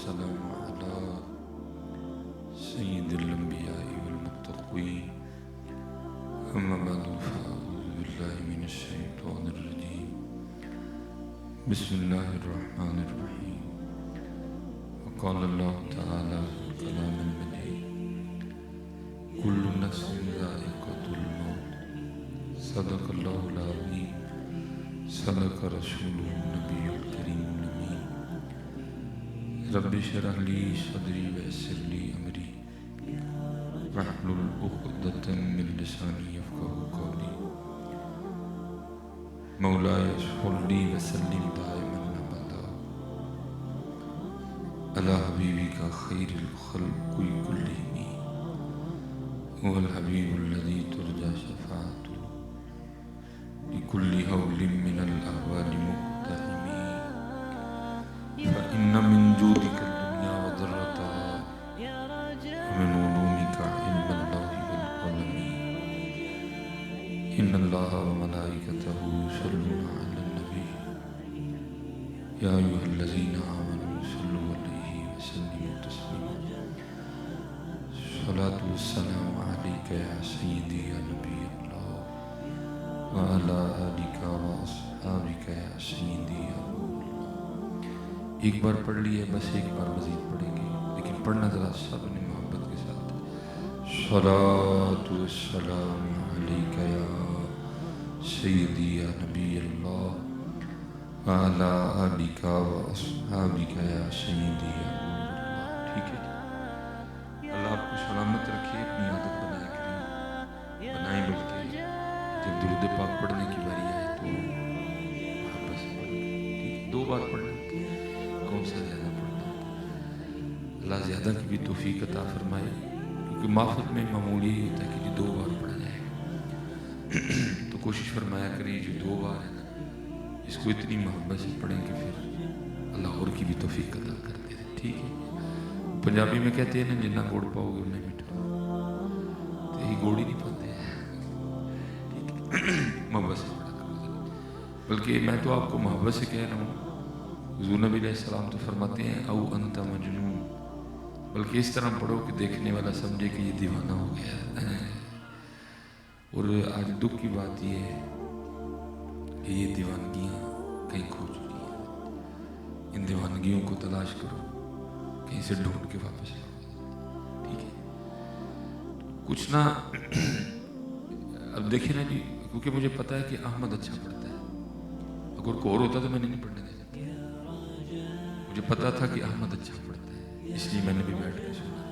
والسلام على سيد الأنبياء والمتقين أما بعد فأعوذ بالله من الشيطان الرجيم بسم الله الرحمن الرحيم وقال الله تعالى في الكلام المجيد كل نفس ذائقة الموت صدق الله العظيم صدق رسوله النبي الكريم الأمين رب اشرح لي صدري ويسر لي أمري واحلل عقدة من لساني يفقهوا قولي مولاي صل وسلم دائما أبدا على حبيبك خير الخلق كلهم هو الحبيب الذي ترجى شفاعته لكل هول من الأهوال مقتحم فإن من جودك الدنيا وضرتها ومن علومك علم الله والقلم إن الله وملائكته يصلون على النبي يا أيها الذين آمنوا صلوا عليه وسلموا تسليما الصلاة والسلام عليك يا سيدي يا نبي الله وعلى آلك وأصحابك يا سيدي يا رسول الله. ایک بار پڑھ لیے بس ایک بار مزید پڑھیں گے لیکن پڑھنا ذرا سب نے محبت کے ساتھ صلاۃ والسلام علیک یا سیدی یا نبی اللہ وعلی آلک واصحابک یا سیدی یا رسول اللہ. ٹھیک ہے، اللہ آپ کو سلامت رکھے، اپنی عادت بنائے کریں بنائیں، بلکہ جب درود پاک پڑھنے کی باری آئے تو محبت سے پڑھیں. ٹھیک، 2 بار پڑھنا، کون سا زیادہ پڑھنا. اللہ زیادہ کی بھی توفیق عطا فرمائے، کیونکہ معافت میں معمولی ہی ہوتا ہے کہ 2 بار پڑھا جائے گا. تو کوشش فرمایا کریں جو 2 بار ہے نا اس کو اتنی محبت سے پڑھیں کہ پھر اللہ اور کی بھی توفیق عطا کر دے. ٹھیک ہے، پنجابی میں کہتے ہیں نا جنہ گوڑ پاؤ گے انہیں میٹھا، تو یہی گوڑ ہی نہیں پاتے ہیں. محبت سے پڑھا کرو. بلکہ میں تو آپ کو محبت سے کہہ رہا ہوں، حضور نبی علیہ السلام تو فرماتے ہیں او انت مجنون، بلکہ اس طرح پڑھو کہ دیکھنے والا سمجھے کہ یہ دیوانہ ہو گیا ہے. اور آج دکھ کی بات یہ ہے کہ یہ دیوانگیاں کہیں کھو چکی ہیں. ان دیوانگیوں کو تلاش کرو، کہیں سے ڈھونڈ کے واپس لاؤ. ٹھیک ہے، کچھ نہ اب دیکھیں نا جی، کیونکہ مجھے پتا ہے کہ احمد اچھا پڑھتا ہے. اگر کوئی اور ہوتا تو میں نہیں پڑھنے دیتا. مجھے پتا تھا کہ احمد اچھا پڑھتا ہے، اس لیے میں نے بھی بیٹھ کے سنا.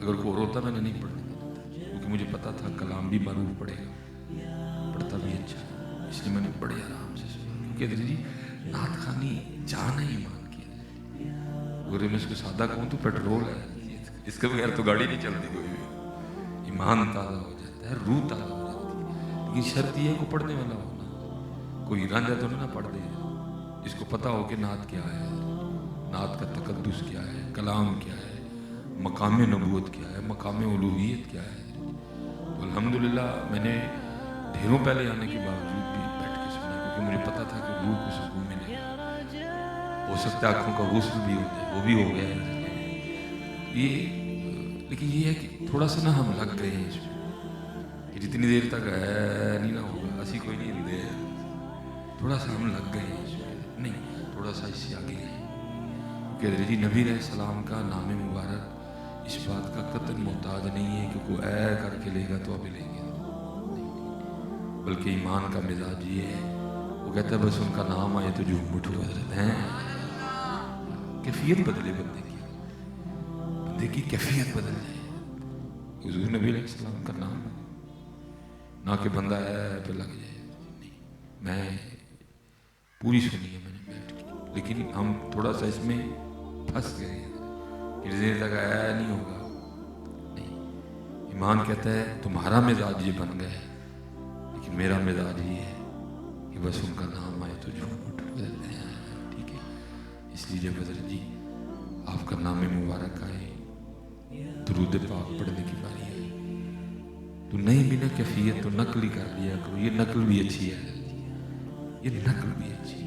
اگر کوئی اور ہوتا میں نے نہیں پڑھنے دیتا، کیونکہ مجھے پتا تھا کلام بھی معروف پڑھے گا، پڑھتا بھی اچھا ہے، اس لیے میں نے بڑے آرام سے سنا. کیونکہ جی نعت خوانی جانا ہی ایمان کی ہے. اگر میں اس کو سادہ کہوں تو پیٹرول ہے، اس کے بغیر تو گاڑی نہیں چلتی. کوئی بھی ایمان تازہ ہو جاتا ہے، روح تازہ ہو جاتی ہے. لیکن شرط یہ ہے کہ پڑھنے والا ہونا، کوئی رانجھا تو نہ پڑھ دے جس کو پتا ہو کہ نعت کیا ہے، نعت کا تقدس کیا ہے، کلام کیا ہے، مقام نبوت کیا ہے، مقام الوہیت کیا ہے. تو الحمدللہ میں نے ڈھیروں پہلے آنے کے باوجود بھی بیٹھ کے سنا، کیونکہ مجھے پتا تھا کہ روح کو سکون ملے گا. ہو سکتا ہے آنکھوں کا غسل بھی ہو جائے، وہ بھی ہو گیا ہے یہ. لیکن یہ ہے کہ تھوڑا سا نا ہم لگ گئے ہیں اس میں کہ جتنی دیر تک ہے نہیں نہ ہوگا اسی کوئی نہیں دے، تھوڑا سا ہم لگ گئے ہیں اس میں. نہیں، تھوڑا سا اس سے آگے گئے کہ جی نبی علیہ السلام کا نام مبارک اس بات کا قطعاً محتاج نہیں ہے کہ کوئی اے کر کے لے گا تو ابھی لیں گے، بلکہ ایمان کا مزاج یہ ہے، وہ کہتا ہے بس ان کا نام آئے تو جھوم اٹھو حضرت ہیں. کیفیت بدلے بندے کی کیفیت بدل جائے. حضور نبی علیہ السلام کا نام نہ کہ بندہ ہے پہ لگ جائے. نہیں، میں پوری سنی ہے میں نے بیٹھ کے، لیکن ہم تھوڑا سا اس میں پھنس گئے ہیں کہ دیر تک آیا نہیں ہوگا. نہیں، ایمان کہتا ہے تمہارا مزاج یہ بن گیا ہے، لیکن میرا مزاج یہ ہے کہ بس ان کا نام آئے تو جھوم اٹھو. ٹھیک ہے، اس لیے جب حضرت جی آپ کا نام مبارک آئے، درود پاک پڑھنے کی باری ہے، تو نہیں بھی نہ کیفیت تو نقل ہی کر لیا کرو. یہ نقل بھی اچھی ہے، یہ نقل بھی اچھی ہے.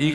1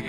1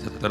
70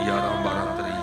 11 12 23,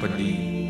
25,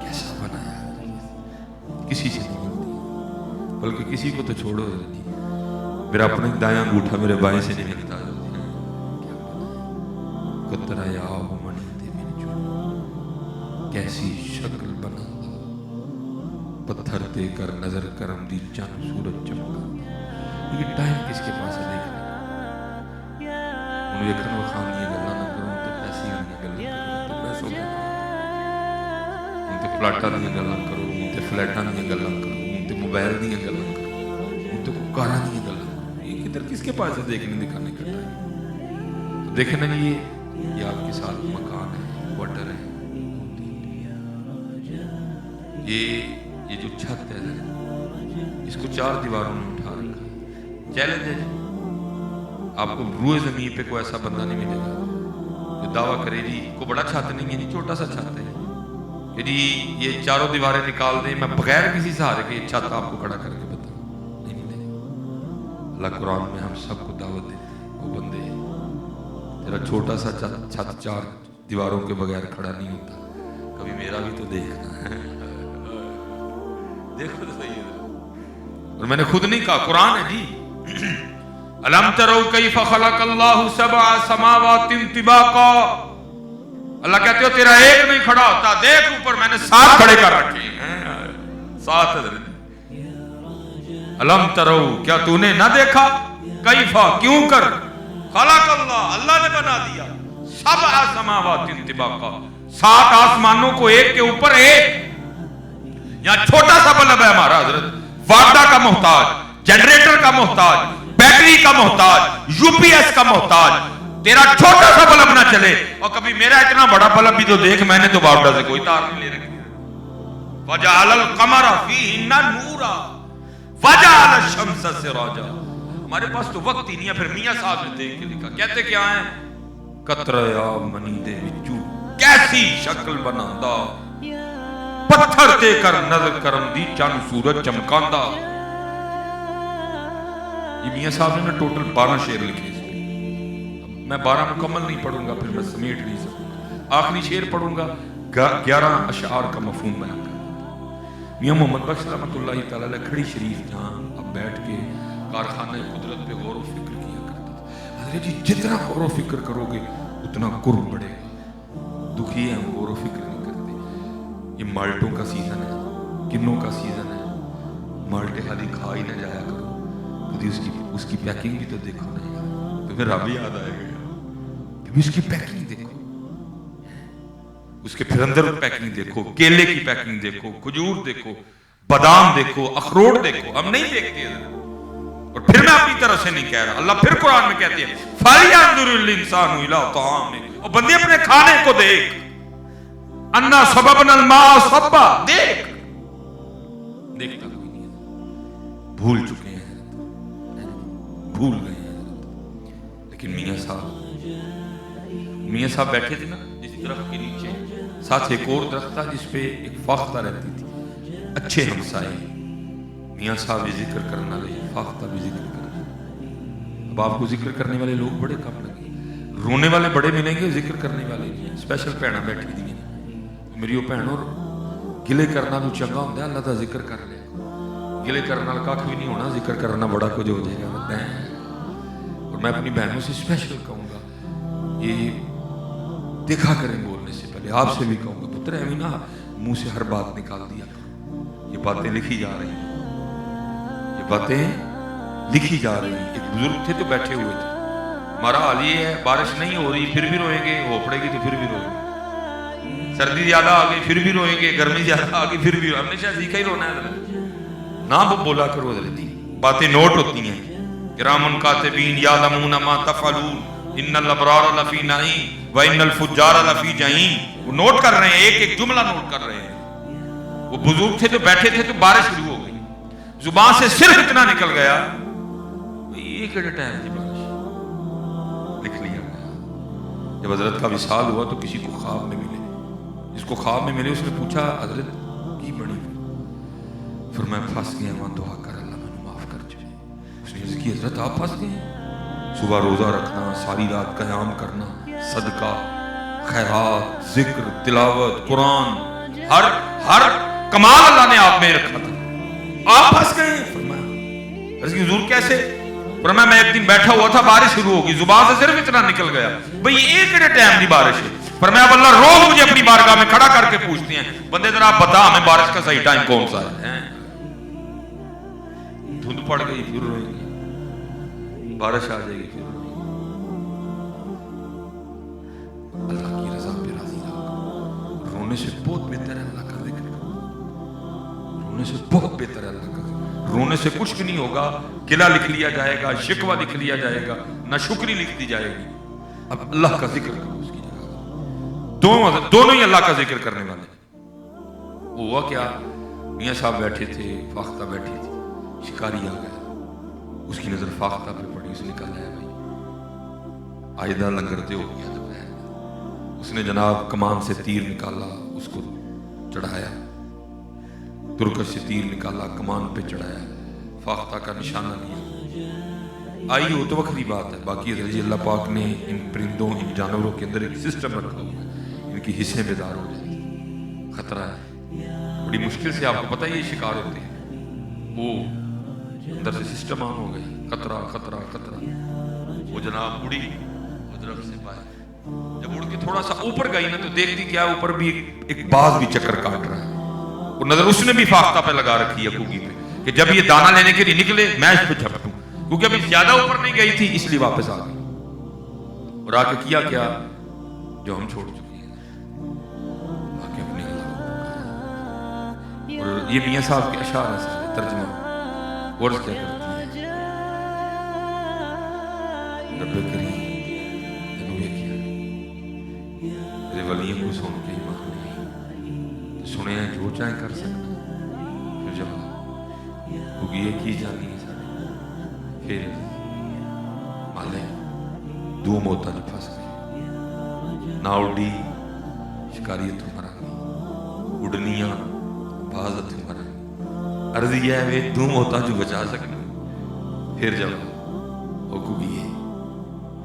کیسا بنایا ہے، کسی سے نہیں ملتی، بلکہ کسی کو تو چھوڑو، میرا اپنا دایاں انگوٹھا میرے بائیں سے نہیں ملتا. قطرہ یا منی دے میری جو کیسی شکل بنا پتھر دے کر نظر کرم دی چند سورج چمکا. یہ ٹائم کس کے پاس ہے دیکھنے انہوں دیکھنے وہ خان یہ گلہ نہ کرو ان تے پیسی ہوئی گلہ کرو تو پیسوں کے ان تے پلاٹا دیا گلہ کرو ان تے فلیٹا دیا گلہ کرو ان تے موبائل دیا گلہ کرو ان تے کارا دیا گلہ کرو. یہ کدھر کس کے پاس ہے دیکھنے دکھانے کا ٹائم؟ تو دیکھنا یہ آپ کے ساتھ مکان ہے، کوارٹر ہے، یہ جو چھت ہے اس کو 4 دیواروں میں اٹھا رکھا ہے. چیلنج ہے آپ کو روئے زمین پہ کوئی ایسا بندہ نہیں ملے گا جو دعویٰ کرے جی کو بڑا چھت نہیں ہے، جی چھوٹا سا چھت ہے کہ جی یہ 4 دیواریں نکال دیں میں بغیر کسی سہارے کے یہ چھت آپ کو کھڑا کر کے بتاؤں، نہیں ملے گا. اللہ قرآن میں ہم سب کو دعوت دیتے ہیں وہ بندے تیرا چھوٹا سا چھت 4 دیواروں کے بغیر کھڑا نہیں ہوتا، کبھی میرا بھی تو دیکھنا ہے. دیکھو تو صحیح ہے، اور میں نے خود نہیں کہا، قرآن ہے جی. الم تروا کیف خلق اللہ 7 سماوات طباقا. اللہ کہتے ہو تیرا ایک نہیں کھڑا ہوتا، دیکھ اوپر میں نے 7 کھڑے کر رکھے ہیں. 7 حضرت. الم تروا کیا تو نے نہ دیکھا، کیف کیوں کر، خلق اللہ نے بنا دیا 7 سماوات طباقا، 7 آسمانوں کو ایک کے اوپر ایک. یہاں چھوٹا سا بلب ہے ہمارا حضرت، واڈا کا محتاج، جنریٹر کا محتاج، بیٹری کا محتاج، یو پی ایس کا محتاج. تیرا چھوٹا سا بلب نہ چلے، اور کبھی میرا اتنا بڑا بلب بھی تو دیکھ، میں نے تو واڈا سے کوئی تار نہیں لے رکھی. وجعل القمر فیہن نورا وجعل الشمس سراجا. ہمارے پاس تو وقت ہی نہیں ہے. پھر میاں صاحب نے دیکھ کے لکھا، کہتے کیا ہیں، قطرہ یا منی دے وچوں کیسی شکل بناندا پتھر دے کر نظر کرم دی چند سورج چمکاندا. یہ میاں صاحب نے ٹوٹل 12 شعر لکھے. میں 12 مکمل نہیں پڑھوں گا، پھر میں سمیٹ نہیں سکوں. آخری شعر پڑھوں گا، 11 اشعار کا مفہوم بیان کروں گا. میاں محمد بخش رحمۃ اللہ تعالی علیہ کھڑی شریف جہاں اب بیٹھ کے کارخانہ قدرت پہ غور و فکر کیا کرتا تھا. حضرت جی جتنا غور و فکر کرو گے اتنا قرب بڑھے گا. دکھی ہے ہم غور و فکر نہیں کرتے. یہ مالٹوں کا سیزن ہے، کنوں کا سیزن ہے. مالٹے خالی کھا ہی نہ جایا کرو، کبھی اس کی پیکنگ بھی تو دیکھو نا. تمہیں رب یاد آئے گا، کبھی اس کی پیکنگ دیکھو، اس کے پھر اندر پیکنگ دیکھو، کیلے کی پیکنگ دیکھو، کھجور دیکھو، بادام دیکھو، اخروٹ دیکھو. ہم نہیں دیکھتے. اور پھر میں اپنی طرف سے نہیں کہہ رہا، اللہ پھر قرآن میں کہتے ہیں فَلْيَنظُرِ الْإِنسَانُ إِلَىٰ طَعَامِهِ. اور بندے اپنے کھانے کو دیکھ، اَنَّا صَبَبْنَا الْمَاءَ صَبًّا. دیکھ، دیکھتا کوئی نہیں ہے. بھول چکے ہیں، بھول گئے ہیں. لیکن میاں صاحب بیٹھے تھے نا جس درخت کے نیچے، ساتھ ایک اور درخت تھا جس پہ ایک فاختہ رہتی تھی، اچھے ہمسائے. میاں صاحب بھی ذکر کرنا لگے، فاختہ بھی ذکر کرنا. اب آپ کو ذکر کرنے والے لوگ بڑے کم لگے، رونے والے بڑے ملیں گے، ذکر کرنے والے نہیں. اسپیشل بھیڑاں بیٹھی دی میری وہ بھینوں، گلے کرنا تو چنگا ہوتا ہے، اللہ کا ذکر کر لے. گلے کرنا کھ بھی نہیں ہونا، ذکر کرنا بڑا کچھ ہو جائے گا. اور میں اپنی بہنوں سے اسپیشل کہوں گا، یہ دیکھا کریں بولنے سے پہلے. آپ سے بھی کہوں گا پتر ایویں نہ منہ سے ہر بات نکال دیا کرو. یہ باتیں لکھی جا رہی ہیں، یہ باتیں لکھی جا رہی ہیں. ایک بزرگ تھے تو بیٹھے ہوئے تھے، ہمارا حال یہ ہے بارش نہیں ہو رہی پھر بھی روئیں گے، ہو پڑے گی تو پھر بھی روئیں گے. سردی زیادہ آ گئی پھر بھی روئیں گے، گرمی زیادہ آ گئی پھر بھی. ہمیشہ سیکھا ہی رونا ہے. نہ بولا کرو حضرت جی، باتیں نوٹ ہوتی ہیں. کرام کاتبین یعلمون ما تفعلون ان الابرار لفی نعیم و ان الفجار لفی جحیم. وہ نوٹ کر رہے ہیں، ایک ایک جملہ نوٹ کر رہے ہیں. وہ بزرگ تھے تو بیٹھے تھے تو بارش شروع ہو گئی، زبان سے صرف اتنا نکل گیا، یہ کیڑے ٹائم کی بارش. لکھ لیا گیا. جب حضرت کا وصال ہوا تو کسی کو خواب میں ملے. جس کو خواب میں ملے اس نے پوچھا حضرت کی بڑی، پھر میں پھنس گیا وہاں، دعا کر اللہ میں معاف کر جائے. اس نے عرض کی حضرت آپ پھنس گئے ہیں؟ صبح روزہ رکھنا، ساری رات قیام کرنا، صدقہ، خیرات، ذکر، تلاوت، قرآن، ہر کمال اللہ نے آپ میں رکھا تھا. آپ پھنس گئے ہیں. فرمایا حضور کیسے؟ فرمایا میں ایک دن بیٹھا ہوا تھا، بارش شروع ہوگی، زبان سے صرف اتنا نکل گیا بھئی ایک ٹائم دی بارش ہے. فرمایا اللہ روز مجھے اپنی بارگاہ میں کھڑا کر کے پوچھتے ہیں بندے ذرا آپ بتا ہمیں بارش کا صحیح ٹائم کون سا ہے. دھند پڑ گئی پھر روئیں گے، بارش آ جائے گی پھر روئیں گے. اللہ کی رضا پہ راضی رہو. رونے سے بہت بہتر ہے اللہ کا ذکر کرو. رونے سے بہت بہتر ہے اللہ کا ذکر. رونے سے کچھ بھی نہیں ہوگا. قلعہ لکھ لیا جائے گا، شکوہ لکھ لیا جائے گا، نہ شکری لکھ دی جائے گی. اب اللہ کا ذکر کرو اس کی جگہ. دونوں ہی اللہ کا ذکر کرنے والے. ہوا کیا، میاں صاحب بیٹھے تھے، فاختہ بیٹھی تھی، شکاری آ گیا. اس کی نظر فاختہ پہ پڑی. اس نے کہا ہے بھائی آئندہ لنگرتے ہو گیا. اس نے جناب کمان سے تیر نکالا، اس کو چڑھایا، ترکش سے تیر نکالا، کمان پہ چڑھایا، فاختہ کا نشانہ لیا. آئی ہو تو وقتی بات ہے. باقی اللہ پاک نے ان پرندوں، ان جانوروں کے اندر ایک سسٹم رکھا ہوا ہے، ان کی حصے بیدار ہو جاتی. خطرہ ہے، بڑی مشکل سے آپ کو پتہ ہے یہ شکار ہوتے ہیں. وہ اندر سے سسٹم آن ہو گئے، خطرہ خطرہ خطرہ. وہ جناب اڑی، وہ درخت سے باہر. جب اڑ کے تھوڑا سا اوپر گئی نا تو دیکھتی کیا اوپر بھی ایک باز بھی چکر کاٹ رہا ہے. وہ نظر اس نے بھی فاختہ پہ لگا رکھی ہے کوگی پہ کہ جب یہ دانہ لینے کے لیے نکلے میں اس پہ جھپٹوں. کیونکہ ابھی زیادہ اوپر نہیں گئی تھی اس لیے واپس آ گئی. اور آ کے کیا جو ہم چھوڑ چکے ہیں، آ کے اپنے اللہ کو پکارا. اور یہ میاں صاحب کے اشعار ہیں سارے ترجمہ. ورز کیا کرتی ہے، رب کریم میرے ولیوں کو سن کے ایمان نہیں سنے ہیں جو چاہے کر سکتا. پھر جب ہوگی یہ کی جانی ہے سارے. پھر مالے دو موتا جو پھنس گئے، نہ اڈی شکاریت ہمارا اڈنیاں بازت ہمارا. عرض یہ ہے وہ دو موتا جو بچا سکنا. پھر جب ہوگی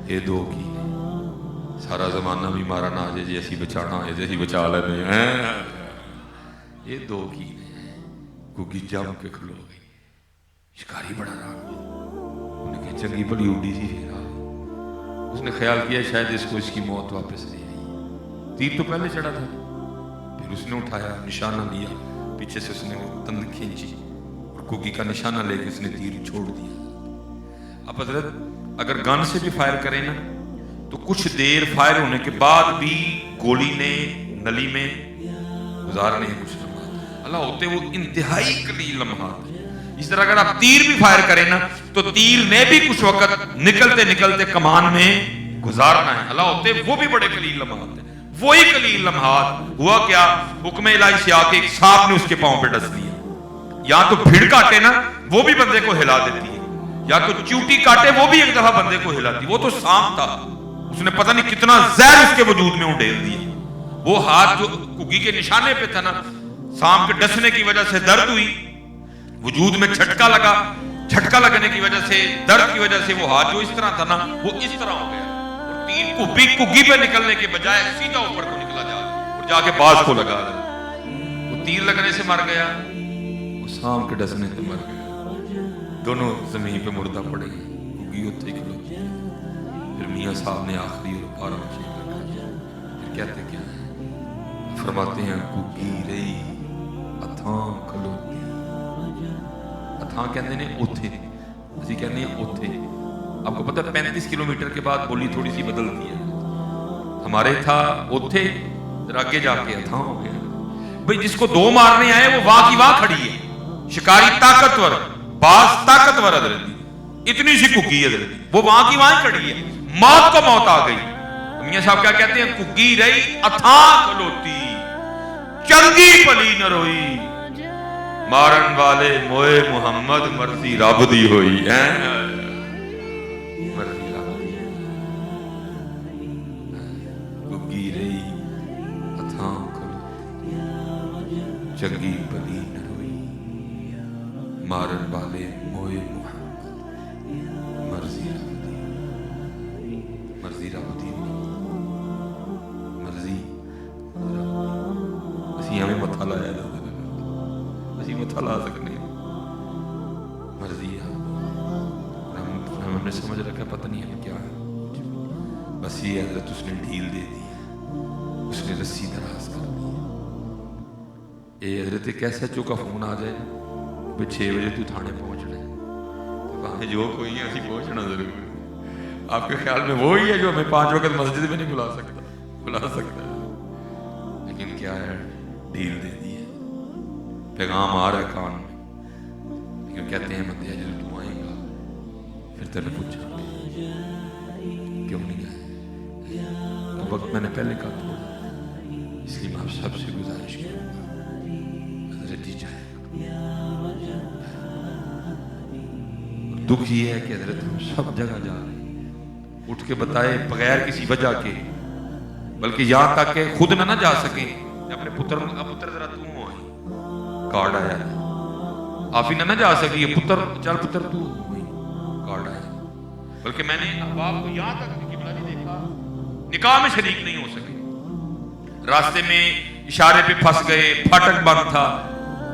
یہ دو کی سارا زمانہ بھی مارا نہ آجے جی اسی بچانا ہے جی بچا لینے ہیں. یہ دو کی گوگی جم کے کھلو گئی. شکاری بڑا رہا انہیں کہ چنگی بڑی اڈی سی پھر آئی. اس نے خیال کیا شاید اس کو اس کی موت واپس نہیں آئی. تیر تو پہلے چڑھا تھا. پھر اس نے اٹھایا، نشانہ لیا، پیچھے سے اس نے تند کھینچی اور گوگی کا نشانہ لے کے اس نے تیر چھوڑ دیا. اب حضرت اگر گن سے بھی فائر کریں نا تو کچھ دیر فائر ہونے کے بعد بھی گولی نے نلی میں گزارنے ہیں کچھ لمحات. اللہ ہوتے وہ انتہائی قلیل لمحات. اس طرح اگر آپ تیر بھی فائر کریں نا تو تیر نے بھی کچھ وقت نکلتے نکلتے کمان میں گزارنا ہے. اللہ ہوتے وہ بھی بڑے قلیل لمحات ہیں. وہی قلیل لمحات ہوا کیا، حکم الہی سے آ کے ایک سانپ نے اس کے پاؤں پہ ڈس دیا. یا تو بھیڑ کاٹے نا وہ بھی بندے کو ہلا دیتی ہے، یا تو چیوٹی کاٹے وہ بھی ایک دفعہ بندے کو ہلاتی. وہ تو سانپ تھا، اس نے پتہ نہیں کتنا زہر اس کے وجود میں اڈیل دیا. وہ ہاتھ جو کگی کے نشانے پہ تھا نا، سانپ کے ڈسنے کی وجہ سے درد ہوئی، وجود میں جھٹکا لگا، جھٹکا لگنے کی وجہ سے درد کی وجہ سے وہ ہاتھ جو اس طرح تھا نا وہ اس طرح ہو گیا. اور تیر کگی پہ نکلنے کے بجائے سیدھا اوپر کو نکلا اور جا کے باز کو لگا. وہ تیر لگنے سے مر گیا، وہ سانپ کے ڈسنے سے مر گیا. دونوں زمین پہ مردہ پڑے گئے. کگی اتھے کھلوتی ہے. پھر میاں صاحب نے آخری اور پارا مشکل کر دیا. پھر کہتے کیا ہیں، فرماتے ہیں کگی رہی اتھاں کھلوتی. اتھاں کہتے ہیں اوتھے، اسی کہتے ہیں اوتھے. آپ کو پتہ ہے 35 کلومیٹر کے بعد بولی تھوڑی سی بدلتی ہے. ہمارے تھا اوتھے، آگے جا کے اتھاں ہو گیا. بھئی جس کو دو مارنے آئے وہ وہاں کی وہاں کھڑی ہے. شکاری طاقتور، باز طاقتور حضرت، اتنی سی کگی حضرت، وہ وہاں کی وہاں کھڑی ہے. موت کو موت آ گئی. میاں صاحب کیا کہتے ہیں، کگی رہی اتھاں کھلوتی، چنگی پلی نہ روئی، مارن والے موئے محمد مرضی رب دی ہوئی. مرضی رب دی. کگی رہی اتھاں کھلوتی، چنگی پلی نہ روئی، مارن والے موئے محمد مرضی رب دی. پتنیاں میں متھا لایا اسی متھا لا سکنے مرضی ہے ہم نے سمجھ رکھا پتنیاں میں کیا ہے بس یہ حضرت اس نے ڈھیل دے دی اس نے رسی دراز کر دی اے حضرت کیسا چوکا فون آ جائے کہ 6 بجے تو تھانے پہنچنا ہے تو کہاں جو کوئی ہے اسی پہنچنا ضرور ہے آپ کے خیال میں وہی ہے جو ہمیں 5 وقت مسجد میں نہیں بلا سکتا ہے لیکن کیا ہے ڈیل دے دی ہے پیغام آ رہا ہے کان میں لیکن کہتے ہیں مندیا جب تو آئیں گا پھر تیرے پوچھا کیوں نہیں آئے تو وقت میں نے پہلے کہا تھوڑا اس لیے میں آپ سب سے گزارش کروں گا حضرت جی جائے دکھ یہ ہے کہ حضرت ہم سب جگہ جا رہے ہیں اٹھ کے بتائے بغیر کسی وجہ کے بلکہ یہاں تک کہ خود نہ جا سکیں اپنے پتر ذرا تو آئی کارڈ آیا ہے آپ ہی نہ جا سکی پتر چل پتر تو آئی کارڈ آیا بلکہ میں نے احباب کو یہاں تک قبلہ نہیں دیکھا نکاح میں شریک نہیں ہو سکے راستے میں اشارے پہ پھنس گئے پھاٹک بند تھا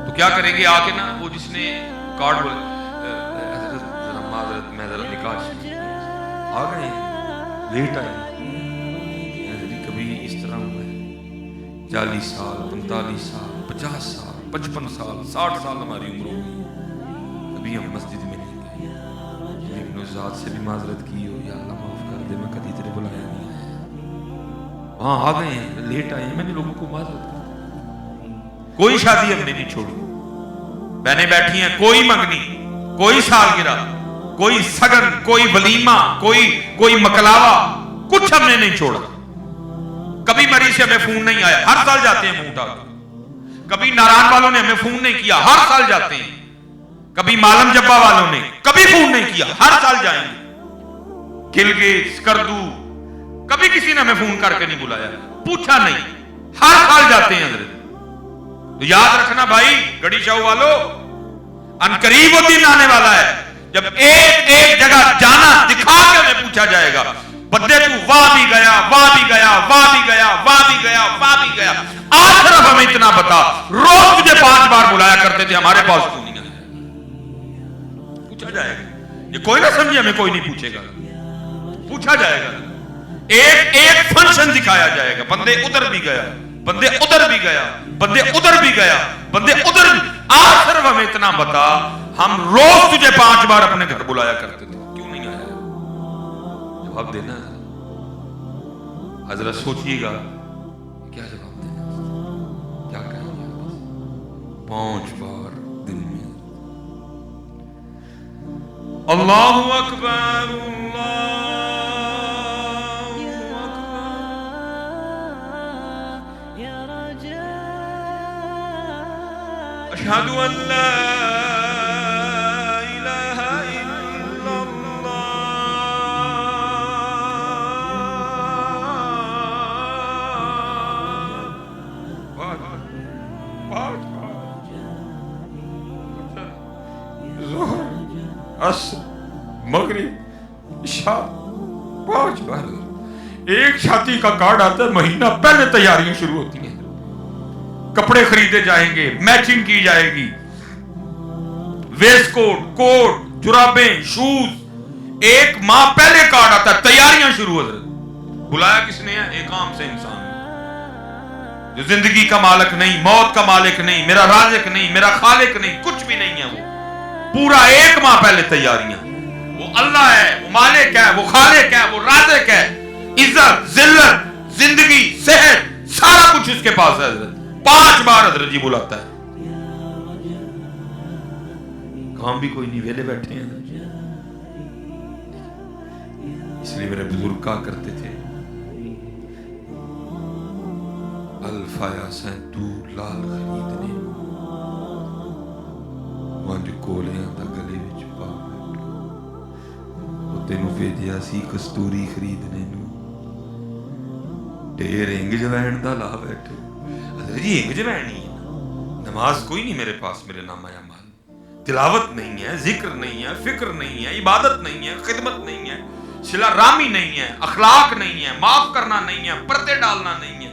تو کیا کریں گے آ کے نا وہ جس نے کارڈ بولے معذرت میں ذرا نکاح آ گئے لیٹ آئے کبھی اس طرح ہوا ہے 40 سال 45 سال 50 سال 55 سال 60 سال ہماری عمر ہو گئی کبھی ہم مسجد میں نہیں گئے لیکن اس ذات سے بھی معذرت کی ہو یا اللہ معاف کر دے میں کبھی تیرے بلایا نہیں آیا ہاں آ گئے ہیں لیٹ آئے ہیں میں نے لوگوں کو معذرت کر کوئی شادی ہم نے نہیں چھوڑی بہنیں بیٹھی ہیں کوئی منگنی کوئی سالگرہ کوئی سگن کوئی ولیمہ کوئی مکلاوا کچھ ہم نے نہیں چھوڑا کبھی مریض سے ہمیں فون نہیں آیا ہر سال جاتے ہیں منہ اٹھا کے کبھی ناران والوں نے ہمیں فون نہیں کیا ہر سال جاتے ہیں کبھی مالم جبا والوں نے کبھی فون نہیں کیا ہر سال جائیں گے گلگت سکردو کبھی کسی نے ہمیں فون کر کے نہیں بلایا پوچھا نہیں ہر سال جاتے ہیں حضرت تو یاد رکھنا بھائی گڑی شاہ والو ان قریب وہ دن آنے والا ہے جب ایک جگہ جانا دکھا کے ہمیں پوچھا جائے گا بدے تو واہ بھی گیا واہ بھی گیا واہ بھی گیا واہ بھی گیا واہ بھی گیا آج صرف ہمیں اتنا بتا روز تجھے 5 بار بلایا کرتے تھے ہمارے پاس کیوں نہیں آیا پوچھا جائے گا یہ کوئی نہ سمجھے ہمیں کوئی نہیں پوچھے گا پوچھا جائے گا ایک فنکشن دکھایا جائے گا بندے ادھر بھی گیا بندے ادھر بھی گیا بندے ادھر بھی گیا بندے ادھر بھی آج صرف ہمیں اتنا بتا ہم روز تجھے 5 بار اپنے گھر بلایا کرتے تھے کیوں نہیں آیا جواب دینا حضرت سوچئے گا کیا جواب دینا کیا کہیں گے 5 بار دن میں اللہ اکبر اشہد ان لا الہ الا اللہ ظہر عصر مغرب عشاء 5 بار ایک شادی کا کارڈ آتا ہے مہینہ پہلے تیاریاں شروع ہوتی ہیں کپڑے خریدے جائیں گے میچنگ کی جائے گی ویسٹ کوٹ جرابیں شوز 1 ماہ پہلے کارڈ آتا ہے تیاریاں شروع حضرت بلایا کس نے ہے ایک عام سے انسان جو زندگی کا مالک نہیں موت کا مالک نہیں میرا رازق نہیں میرا خالق نہیں کچھ بھی نہیں ہے وہ پورا 1 ماہ پہلے تیاریاں وہ اللہ ہے وہ مالک ہے وہ خالق ہے وہ رازق ہے عزت ذلت زندگی صحت سارا کچھ اس کے پاس ہے حضرت 5 بار حضرت جی بلاتا ہے کام بھی کوئی نہیں ویلے بیٹھے ہیں اس لیے میرے بزرگ کہا کرتے تھے الفایا سین تو لال خریدنے وانج کولیاں دا گلے وچ پا وہ تینوں بھیجیا سی کستوری خریدنے نو ڈیر ہنگ جوین دا لا بیٹھے حضرت جی ہنگ جوین نہیں ہے نماز کوئی نہیں میرے پاس میرے نام آیا مال تلاوت نہیں ہے ذکر نہیں ہے فکر نہیں ہے عبادت نہیں ہے خدمت نہیں ہے صلہ رامی نہیں ہے اخلاق نہیں ہے معاف کرنا نہیں ہے پردے ڈالنا نہیں ہے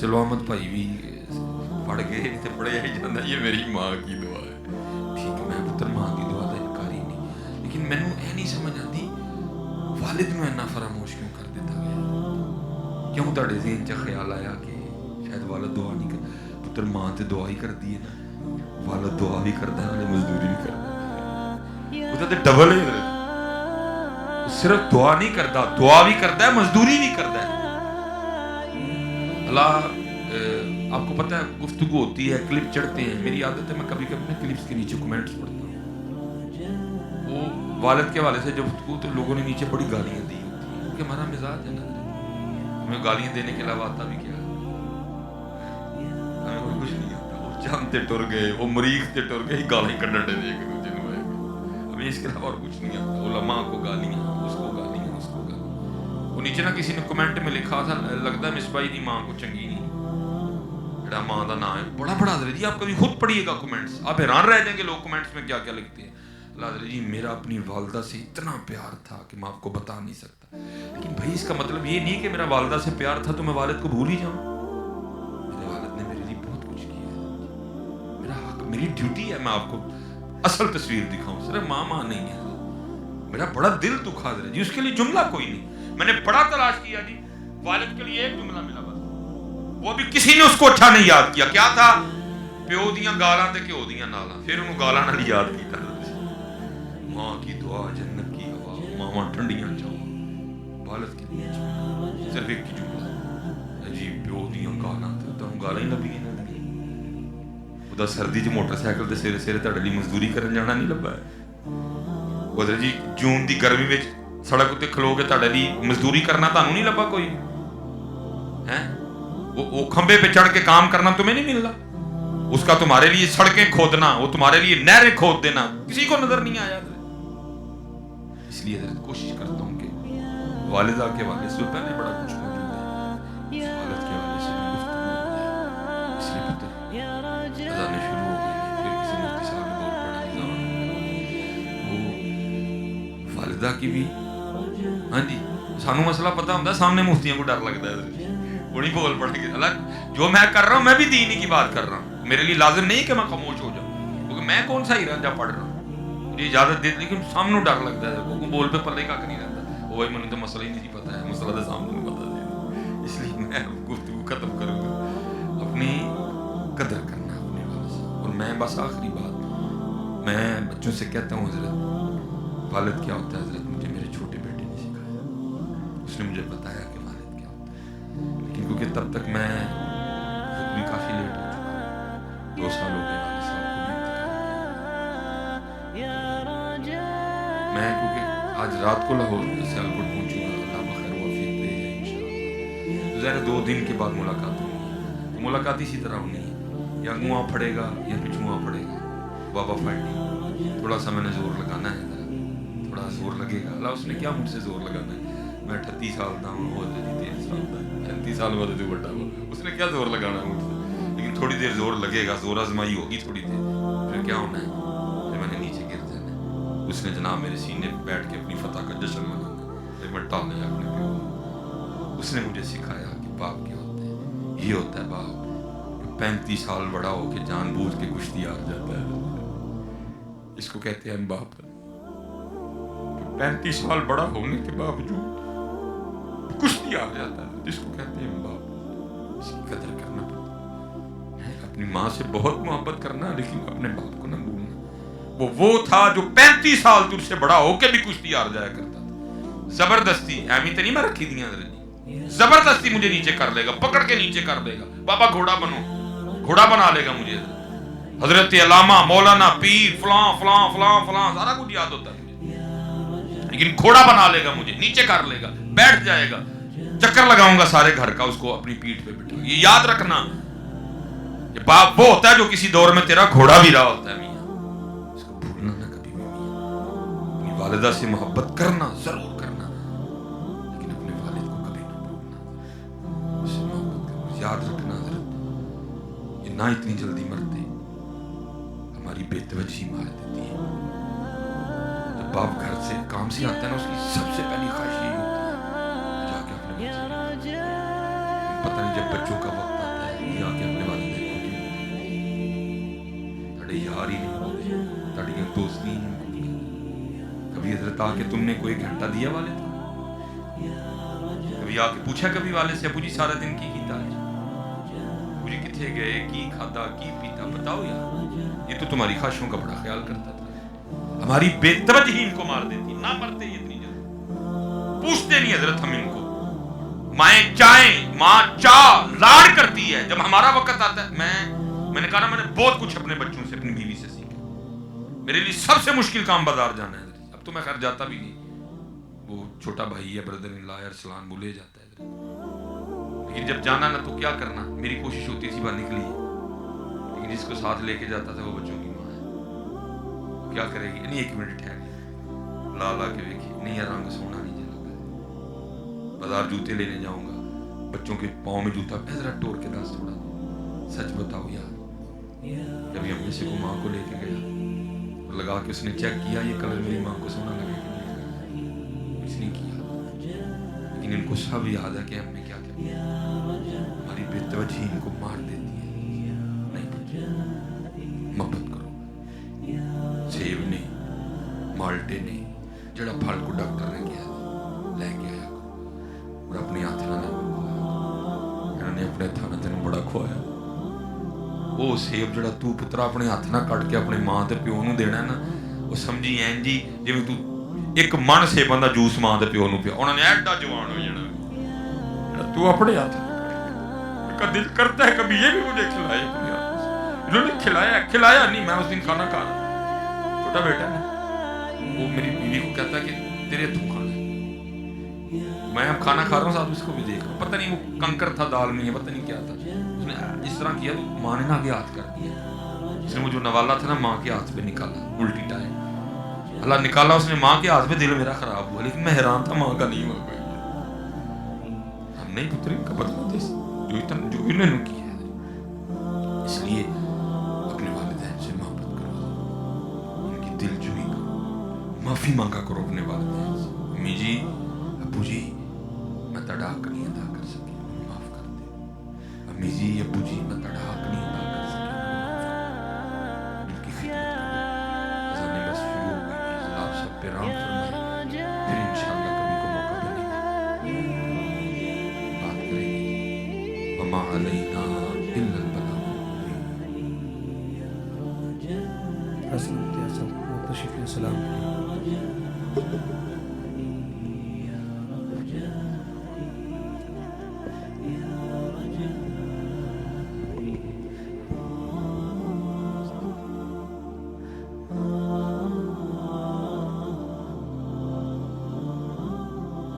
چلو احمد بھائی بھی پڑھ گئے تو پڑھیا ہی جانا یہ میری ماں کی دعا ہے. ٹھیک ہے میں پتر ماں کی دعا کا انکار ہی نہیں, لیکن مینوں یہ نہیں سمجھ آتی والد نو اتنا فراموش کیوں کر دیتا گیا. کیوں تہاڈے ذہن چ خیال آیا کہ شاید والد دعا نہیں کر. پتر ماں تے دعا ہی کرتی ہے نا, والد دعا بھی کرتا ہے مزدوری بھی کرتا ہے. وہ تے ڈبل ہے, صرف دعا نہیں کرتا, دعا بھی کرتا ہے مزدوری بھی کرتا ہے. اللہ آپ کو پتہ ہے گفتگو ہوتی ہے, کلپ چڑھتے ہیں. میری عادت ہے میں کبھی کبھی کلپس کے نیچے کمنٹس پڑھتا ہوں. وہ والد کے حوالے سے جب گفتگو تو لوگوں نے نیچے بڑی گالیاں دی ہوتی ہیں, کیونکہ ہمارا مزاج ہے نا, ہمیں گالیاں دینے کے علاوہ آتا بھی کیا ہے, ہمیں کوئی کچھ نہیں آتا. وہ چاند تے ٹر گئے, وہ مریخ تے ٹر گئے, گالیاں کڈن دے ایک دوسرے کو. ہمیں اس کے علاوہ اور کچھ نہیں آتا. علماء کو گالیاں, اس کو گالیاں, اس کو گالیاں. وہ نیچے نا کسی نے کمنٹ میں لکھا تھا, لگتا ہے مصباحی دی ماں کو چنگی نہیں. جڑا ماں دا نام ہے بڑا بڑا حضرت جی, آپ کبھی خود پڑھیے گا کمنٹس, آپ حیران رہ جائیں گے لوگ کمنٹس میں کیا کیا لکھتے ہیں. حضرت جی میرا اپنی والدہ سے اتنا پیار تھا کہ میں آپ کو بتا نہیں سکتا. لیکن بھائی اس کا مطلب یہ نہیں کہ میرا والدہ سے پیار تھا تو میں والد کو بھول ہی جاؤں. میرے والد نے میرے لیے بہت کچھ کیا ہے, میرا حق, میری ڈیوٹی ہے میں آپ کو اصل تصویر دکھاؤں. صرف ماں نہیں ہے, میرا بڑا دل دکھا حضرت جی. اس کے لیے جملہ کوئی نہیں, میں نے بڑا تلاش کیا جی, والد کے لیے ایک جملہ ملا بس, وہ بھی کسی نے اس کو اچھا نہیں یاد کیا. کیا تھا؟ پیو دیاں گالاں تے گھیو دیاں نالاں. پھر انہوں گالاں نال یاد کیتا. ماں کی دعا, جنت کی ہوا, ماواں ٹھنڈیاں چاؤ, والد کے لیے صرف ایک کی جملہ جی, پیو دیاں گالاں تے تانوں گالاں ہی لبھی نہ دی. خدا سردی چ موٹر سائیکل تے سیرے سیرے تہاڈے لئی مزدوری کرن جانا نہیں لبا ہے. حضرت جی جون دی گرمی وچ سڑک تے کھلو کے تہاڈے لئی مزدوری کرنا تانوں نہیں لبا کوئی ہیں. وہ کھمبے پہ چڑھ کے کام کرنا تمہیں نہیں مل رہا. اس کا تمہارے لیے سڑکیں کھودنا, وہ تمہارے لیے نہریں کھود دینا کسی کو نظر نہیں آیا. اس لیے حضرت کوشش کرتا ہوں کہ والدہ کے حوالے سے پہلے بڑا کچھ موجود ہے, والد کے حوالے سے بھی گفتگو ہو جائے. اس لیے پتہ اذانیں شروع ہو گئی ہیں. پھر کسی مفتی صاحب نے دور پڑھا اذان, وہ والدہ کی بھی. ہاں جی, سانوں مسئلہ پتہ ہوتا ہے, سامنے مفتیوں کو ڈر لگتا ہے, وہ نہیں بول پڑے گے. اللہ جو میں کر رہا ہوں میں بھی دین کی بات کر رہا ہوں, میرے لیے لازم نہیں کہ میں خاموش ہو جاؤں, کیونکہ میں کون سا ہی رنجا پڑھ رہا ہوں, مجھے اجازت دے. لیکن سامنے ڈر لگتا ہے, وہ بول پہ پلے کا نہیں رہتا. وہی مجھے تو مسئلہ ہی نہیں پتا ہے, مسئلہ تو سامنے نہیں پتا ہے. اس لیے میں گفتگو ختم کروں گا, اپنی قدر کرنا اپنے والد سے. اور میں بس آخری بات میں بچوں سے کہتا ہوں, حضرت والد کیا ہوتا ہے حضرت مجھے میرے چھوٹے بیٹے نے سکھایا, اس نے مجھے بتایا کہ والد کیا ہوتا ہے. لیکن کیونکہ تب تک میں خود بھی کافی لیٹ ہو چکا ہوں, 2 سال ہو گئے والد صاحب کو بھی انتقال کیا. میں کیونکہ آج رات کو لاہور سیالکوٹ پہنچوں گا, اللہ بخیر وافیت دے جائے انشاءاللہ. ظاہر 2 دن کے بعد ملاقات ہونی ہے. ملاقات اسی طرح ہونی ہے, یا منہ پھڑے گا یا پچھواں پھڑے گا. بابا فائٹنگ, تھوڑا سا میں نے زور لگانا ہے, تھوڑا زور لگے گا. اللہ اس نے کیا مجھ سے زور لگانا ہے, میں 38 سال دا ہوں, وہ 33 سال دا ہے, 35 سال بعد جو بڑا ہوا, اس نے کیا زور لگانا ہے مجھ سے. لیکن تھوڑی دیر زور لگے گا, زور آزمائی ہوگی تھوڑی دیر, پھر کیا ہونا ہے, پھر میں نے نیچے گر جانا ہے. اس نے جناب میرے سینے پہ بیٹھ کے اپنی فتح کا جشن منانا, پھر میں ٹالنے اپنے پیو. اس نے مجھے سکھایا کہ باپ کیا ہوتے ہیں. یہ ہوتا ہے باپ 35 سال بڑا ہو کے جان بوجھ کے کشتی ہار جاتا ہے, اس کو کہتے ہیں باپ. 35 سال بڑا ہونے کے باوجود کشتی ہار جاتا ہے, جس کو کہتے ہیں باپ. اس کی قدر کرنا پڑتا ہے, اپنی ماں سے بہت محبت کرنا, لیکن اپنے باپ کو نہ بھولنا. وہ تھا جو 35 سال تجھ سے بڑا ہو کے بھی کشتی ہار جایا کرتا تھا. زبردستی ایمی تو نہیں میں رکھی دیا, زبردستی مجھے نیچے کر لے گا, پکڑ کے نیچے کر دے گا. بابا گھوڑا بنو, گھوڑا بنا لے گا مجھے. حضرت علامہ مولانا پیر فلاں فلاں فلاں فلاں سارا کچھ یاد ہوتا ہے مجھے, لیکن گھوڑا بنا لے گا مجھے, نیچے کر لے گا, بیٹھ جائے گا, چکر لگاؤں گا سارے گھر کا, اس کو اپنی پیٹھ پہ بٹھا. یہ یاد رکھنا کہ باپ وہ ہوتا ہے جو کسی دور میں تیرا گھوڑا بھی رہا ہوتا ہے. میاں اس کو بھولنا نہ کبھی بھی. اپنی والدہ سے محبت کرنا ضرور کرنا, لیکن اپنے والد کو کبھی نہ بھولنا, اس سے محبت کرنا. یاد رکھنا حضرت یہ نہ اتنی جلدی مرتے, ہماری بے توجہی مار دیتی ہے. جب باپ گھر سے کام سے آتا ہے نا, اس کی سب سے پہلی خواہش یہی ہوتی ہے جا کے اپنے بچے, پتہ نہیں جب بچوں کا وقت آتا یہ آ کے اپنے والدین کو کیوں تھوڑے یار ہی نہیں ہوتے تھوڑی دوستی ہی نہیں ہوتی کبھی حضرت آ کے تم نے کوئی گھنٹہ دیا والد کو کبھی آ کے پوچھا کبھی والد سے ابو جی سارا دن کی کیتا ہے ابو جی کتنے گئے کی کھادا کی پیتا بتاؤ یار یہ تو تمہاری خواہشوں کا بڑا خیال کرتا تھا ہماری بے توجہی ان کو مار دیتی نہ مرتے یہ اتنی جلدی پوچھتے نہیں حضرت ہم ان کو مائیں چائیں ماں چاہ لاڑ کرتی ہے جب ہمارا وقت آتا ہے میں نے کہا نا میں نے بہت کچھ اپنے بچوں سے اپنی بیوی سے سیکھا میرے لیے سب سے مشکل کام بازار جانا ہے اب تو میں خیر جاتا بھی نہیں وہ چھوٹا بھائی ہے بردر ان لا ارسلان بھولے جاتا ہے لیکن جب جانا نا تو کیا کرنا میری کوشش ہوتی تھی باہر نکلی لیکن جس کو ساتھ لے کے جاتا تھا وہ بچوں کی ماں ہے کیا کرے گی نہیں ایک منٹ ٹھہر لا کے دیکھی نہیں یار رنگ سونا نہیں جائے بازار جوتے لینے جاؤں گا بچوں کے پاؤں میں جوتا ذرا ٹور کے داس تھوڑا سچ بتاؤ یار کبھی ہم سے کو ماں کو لے کے گیا لگا کے اس نے چیک کیا یہ کلر میری ماں کو سونا لگے اس نے کیا لیکن ان کو سب یاد ہے کہ ہم نے کیا کیا ہماری بے توجہی ان کو مار دیتی ہے نہیں محبت کرو سیب نے مالٹے نے جڑا پھل کو ڈاکٹر نے کیا لے کے آیا اور اپنی ہاتھ نے اپنے ہاتھ تین بڑا کھوایا وہ سیب جڑا تو پترا اپنے ہاتھ نہ کٹ کے اپنے ماں تے پیو نو دینا ہے نا وہ سمجھی این جی جویں تو ایک من سیباں دا جوس ماں تے پیو نو پیا انہوں نے ایڈا جوان ہو جانا تو اپنے ہاتھ کا دل کرتا ہے کبھی یہ بھی مجھے کھلائے انہوں نے کھلایا نہیں میں اس دن کھانا کھا رہا چھوٹا بیٹا ہے وہ میری بیوی کو کہتا ہے کہ تیرے ہاتھوں کھانا ہے میں اب کھانا کھا رہا ہوں ساتھ اس کو بھی دیکھ رہا ہوں پتہ نہیں وہ کنکر تھا دال میں پتہ نہیں کیا تھا اس نے اس طرح کیا تو ماں نے نہ آگے ہاتھ کر دیا اس نے وہ جو نوالا تھا نا ماں کے ہاتھ پہ نکالا الٹی ٹائم اللہ نکالا اس نے ماں کے ہاتھ پہ دل میرا خراب ہوا لیکن میں حیران تھا ماں کا نہیں ہوا کوئی ہم نہیں پتر ان کا بدلا دے جو انہوں نے کیا ہے اس لیے اپنے والدین سے محبت کرو ان کی دل جوئی کرو معافی مانگا کرو اپنے والدین سے امی جی ابو جی میں تڑاک نہیں ادا کر سکی معاف کر دے امی جی ابو جی میں تڑاک نہیں ادا کر سکی ان کی خدمت کرو اذان بس شروع ہو گئی آپ سب پہ رام فرمائے پھر انشاءاللہ کبھی کو موقع ملے گا بات کریں گے وما علینا الا البلاغ السلام علیکم.